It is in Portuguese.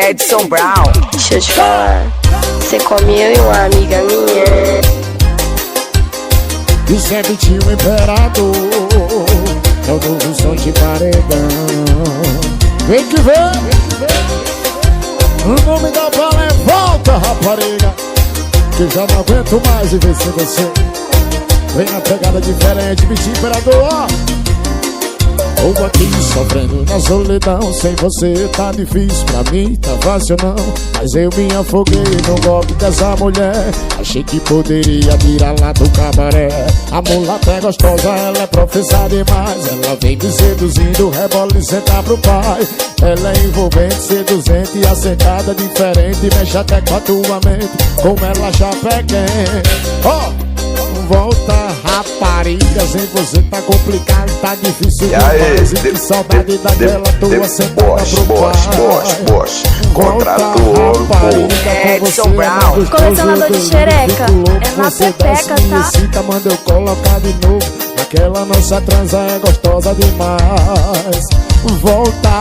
Edson Brown. Deixa eu te falar, você come eu e uma amiga minha. E sempre tinha um imperador, é o novo som de paredão. Vem que vem. O nome da bala é Volta, rapariga, que já não aguento mais viver sem você. Vem na pegada diferente, bicho imperador, ó. Ou aqui sofrendo na solidão, sem você tá difícil, pra mim tá fácil não. Mas eu me afoguei no golpe dessa mulher, achei que poderia virar lá do cabaré. A mulata é gostosa, ela é profissa demais, ela vem me seduzindo, rebola e senta pro pai. Ela é envolvente, seduzente e assentada diferente, mexe até com a tua mente, como ela já pega. Ó! Volta, rapariga, sem você tá complicado, tá difícil demais. E que saudade daquela tua sentada pro pai. Bosch, contrato Edson Brown. Colecionador de xereca, é na pepeca, tá? Cita, manda eu colocar de novo. Aquela nossa transa é gostosa demais. Volta,